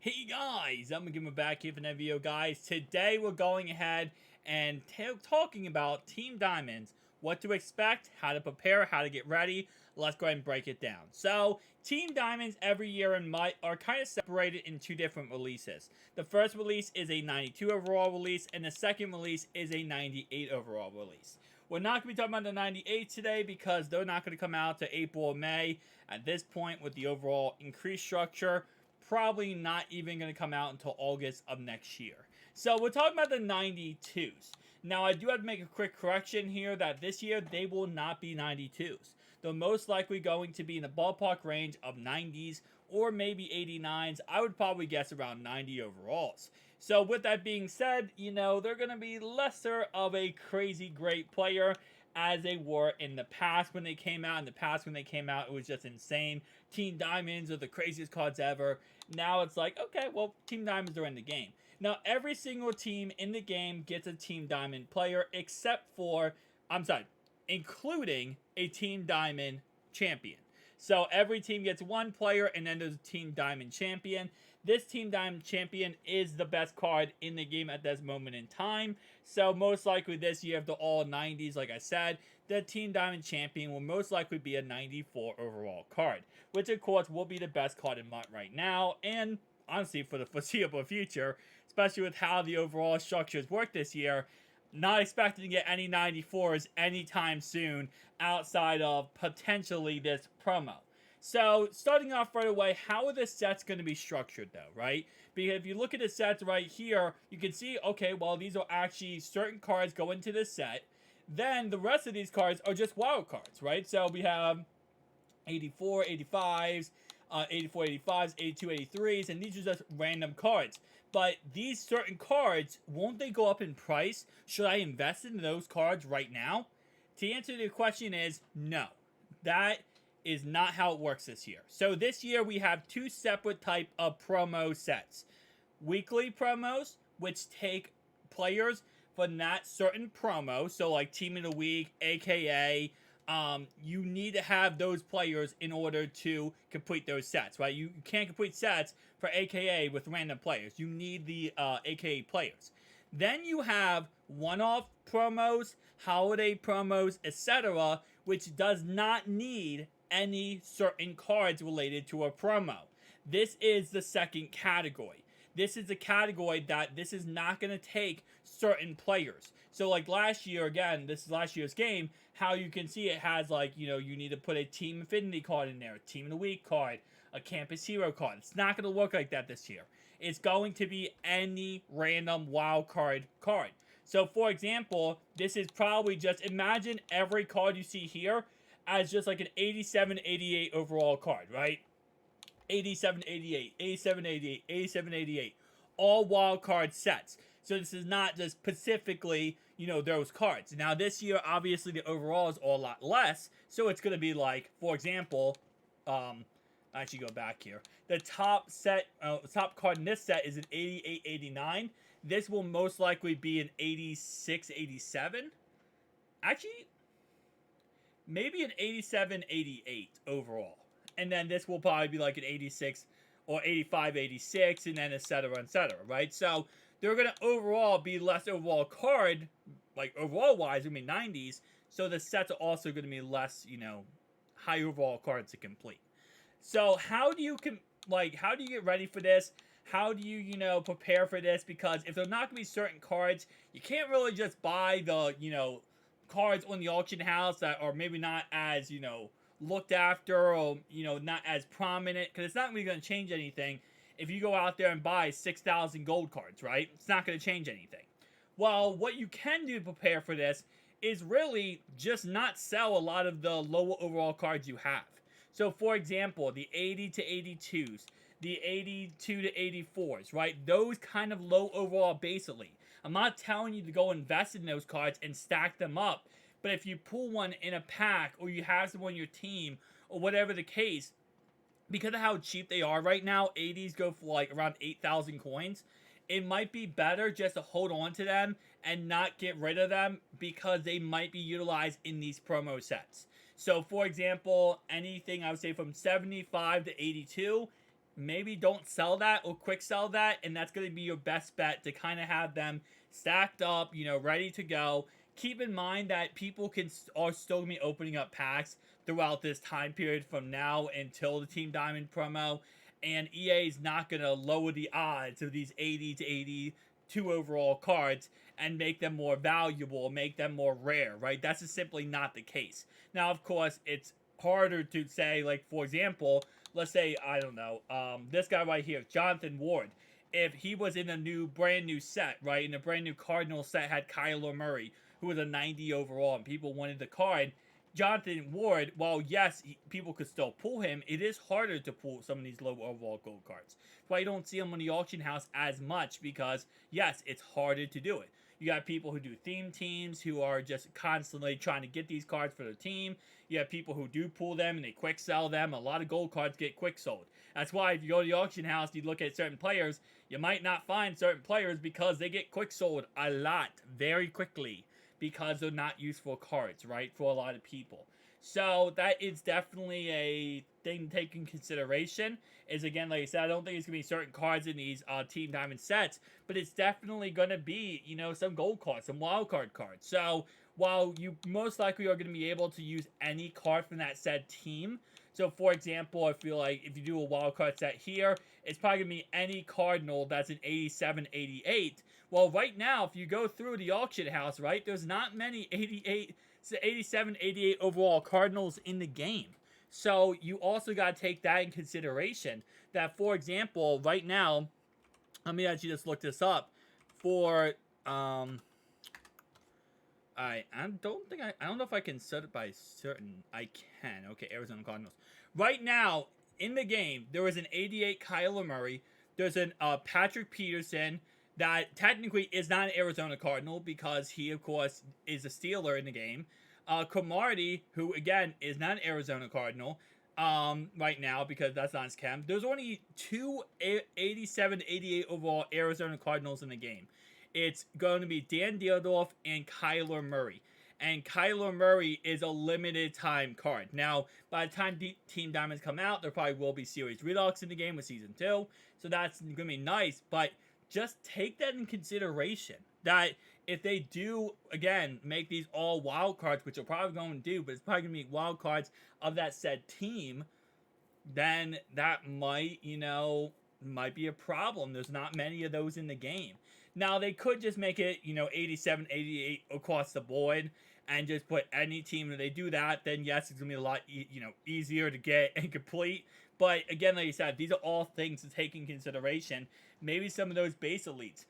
Hey guys, I'm gonna back here for another video, guys. Today we're going ahead and talking about Team Diamonds, what to expect, how to prepare, how to get ready. Let's go ahead and break it down. So, Team Diamonds every year in Might are kind of separated in two different releases. The first release is a 92 overall release, and the second release is a 98 overall release. We're not going to be talking about the 98 today because they're not going to come out to April or May. At this point, with the overall increased structure, probably not even going to come out until August of next year. So we're talking about the 92s. Now, I do have to make a quick correction here that this year they will not be 92s. They're most likely going to be in the ballpark range of 90s or maybe 89s. I would probably guess around 90 overalls. So with that being said, they're going to be lesser of a crazy great player as they were in the past when they came out. In the past when they came out, it was just insane. Team Diamonds are the craziest cards ever. Now it's like, okay, well, Team Diamonds are in the game. Now, every single team in the game gets a Team Diamond player including a Team Diamond champion. So every team gets one player, and then there's a Team Diamond champion. This Team Diamond champion is the best card in the game at this moment in time. So most likely this year, after all 90s, like I said, the Team Diamond champion will most likely be a 94 overall card, which of course will be the best card in MUT right now, and honestly for the foreseeable future, especially with how the overall structures work this year. Not expecting to get any 94s anytime soon outside of potentially this promo. So, starting off right away, how are the sets going to be structured though, right? Because if you look at the sets right here, you can see, okay, well, these are actually certain cards go into this set. Then the rest of these cards are just wild cards, right? So we have 84, 85s, 84, 85s, 82, 83s, and these are just random cards. But these certain cards, won't they go up in price? Should I invest in those cards right now? To answer the question is no. That is not how it works this year. So this year we have two separate type of promo sets. Weekly promos, which take players from that certain promo, so like Team of the Week, aka you need to have those players in order to complete those sets, right? You can't complete sets for AKA with random players. You need the AKA players. Then you have one-off promos, holiday promos, etc., which does not need any certain cards related to a promo. This is the second category. This is the category that this is not going to take certain players. So like last year, again, this is last year's game, how you can see it has like, you need to put a Team Infinity card in there, a Team of the Week card, a Campus Hero card. It's not going to look like that this year. It's going to be any random wild card. So for example, this is probably just, imagine every card you see here as just like an 87, 88 overall card, right? 87, 88, 87, 88, 87, 88. All wild card sets. So this is not just specifically, those cards. Now this year, obviously the overalls are a lot less. So it's going to be like, for example, actually go back here. The top card in this set is an 88, 89. This will most likely be an 86, 87. Actually, maybe an 87, 88 overall. And then this will probably be like an 86 or 85, 86, and then etc., right? So they're going to overall be less overall card, like overall wise, 90s. So the sets are also going to be less, high overall cards to complete. So how do you get ready for this? How do you, prepare for this? Because if there's not going to be certain cards, you can't really just buy the, cards on the auction house that are maybe not as, looked after or, not as prominent. Because it's not really going to change anything if you go out there and buy 6,000 gold cards, right? It's not going to change anything. Well, what you can do to prepare for this is really just not sell a lot of the lower overall cards you have. So, for example, the 80 to 82s, the 82 to 84s, right? Those kind of low overall basically. I'm not telling you to go invest in those cards and stack them up, but if you pull one in a pack or you have some on your team or whatever the case, because of how cheap they are right now, 80s go for like around 8,000 coins. It might be better just to hold on to them and not get rid of them because they might be utilized in these promo sets. So, for example, anything I would say from 75 to 82, maybe don't sell that or quick sell that, and that's going to be your best bet to kind of have them stacked up, ready to go. Keep in mind that people are still going to be opening up packs throughout this time period from now until the Team Diamond promo, and EA is not going to lower the odds of these 80 to 82 overall cards and make them more valuable, make them more rare, right? That's just simply not the case. Now, of course, it's harder to say, like, for example, let's say, I don't know, this guy right here, Jonathan Ward. If he was in a brand new set, right, in a brand new Cardinal set had Kyler Murray, who was a 90 overall, and people wanted the card, Jonathan Ward, while yes, people could still pull him, it is harder to pull some of these low overall gold cards. That's why you don't see them on the auction house as much, because yes, it's harder to do it. You got people who do theme teams who are just constantly trying to get these cards for their team. You have people who do pull them and they quick sell them. A lot of gold cards get quick sold. That's why if you go to the auction house, you look at certain players, you might not find certain players because they get quick sold a lot, very quickly, because they're not useful cards, right, for a lot of people. So that is definitely a thing to take in consideration. Is, again, like I said, I don't think it's going to be certain cards in these Team Diamond sets, but it's definitely going to be, some gold cards, some wild card cards. So while you most likely are going to be able to use any card from that said team, so for example, I feel like if you do a wild card set here, it's probably going to be any Cardinal that's an 87, 88. Well, right now, if you go through the auction house, right, there's not many 88, 87, 88 overall Cardinals in the game. So you also got to take that in consideration. That, for example, right now, let me actually just look this up. For I don't know if I can set it by certain. I can. Okay, Arizona Cardinals. Right now in the game, there was an 88 Kyler Murray. There's an Patrick Peterson that technically is not an Arizona Cardinal because he, of course, is a Steeler in the game. Cromartie, who again is not an Arizona Cardinal right now because that's not his chem. There's only two 87, 88 overall Arizona Cardinals in the game. It's going to be Dan Dierdorf and Kyler Murray. And Kyler Murray is a limited time card. Now, by the time Team Diamonds come out, there probably will be Series Redux in the game with Season 2. So that's going to be nice. But just take that in consideration. That if they do, again, make these all wild cards, which they're probably going to do, but it's probably going to be wild cards of that said team, then that might be a problem. There's not many of those in the game. Now, they could just make it, 87, 88 across the board and just put any team. If they do that, then yes, it's going to be a lot, easier to get and complete. But again, like I said, these are all things to take in consideration. Maybe some of those base elites.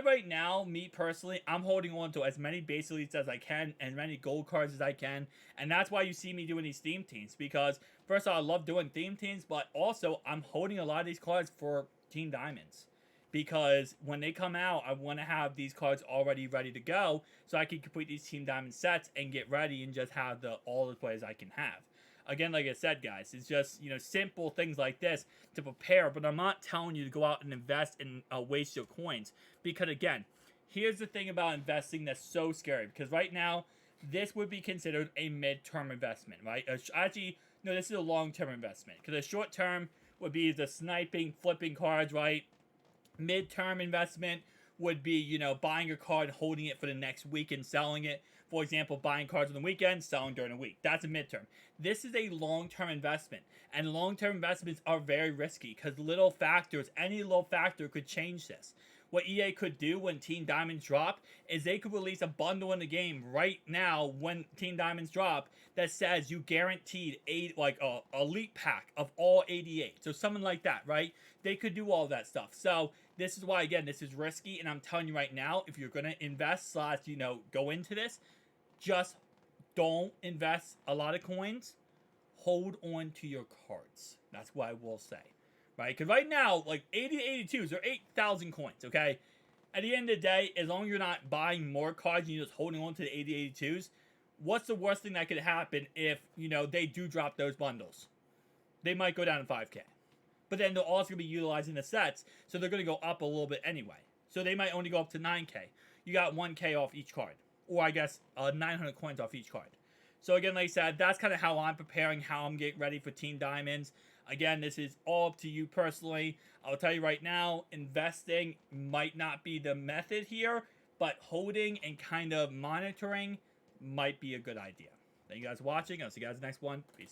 Right now, me personally, I'm holding on to as many base elites as I can, as many gold cards as I can, and that's why you see me doing these theme teams, because first of all, I love doing theme teams, but also I'm holding a lot of these cards for Team Diamonds, because when they come out, I want to have these cards already ready to go, so I can complete these Team Diamond sets and get ready and just have all the players I can have. Again, like I said, guys, it's just, simple things like this to prepare, but I'm not telling you to go out and invest and waste your coins. Because, again, here's the thing about investing that's so scary. Because right now, this would be considered a mid-term investment, right? Actually, no, this is a long-term investment. Because a short-term would be the sniping, flipping cards, right? Mid-term investment would be, buying a card, holding it for the next week and selling it. For example, buying cards on the weekend, selling during the week. That's a midterm. This is a long-term investment. And long-term investments are very risky because any little factor could change this. What EA could do when Team Diamonds drop is they could release a bundle in the game right now when Team Diamonds drop that says you guaranteed a elite pack of all 88. So something like that, right? They could do all that stuff. So this is why, again, this is risky. And I'm telling you right now, if you're going to invest / go into this, just don't invest a lot of coins. Hold on to your cards. That's what I will say. Right? Because right now, like 80 82s are 8,000 coins, okay? At the end of the day, as long as you're not buying more cards and you're just holding on to the 80 82s, what's the worst thing that could happen if, they do drop those bundles? They might go down to 5K. But then they're also going to be utilizing the sets, so they're going to go up a little bit anyway. So they might only go up to 9K. You got 1K off each card. Or I guess 900 coins off each card. So again, like I said, that's kind of how I'm preparing, how I'm getting ready for Team Diamonds. Again, this is all up to you personally. I'll tell you right now, investing might not be the method here, but holding and kind of monitoring might be a good idea. Thank you guys for watching. I'll see you guys next one. Peace out.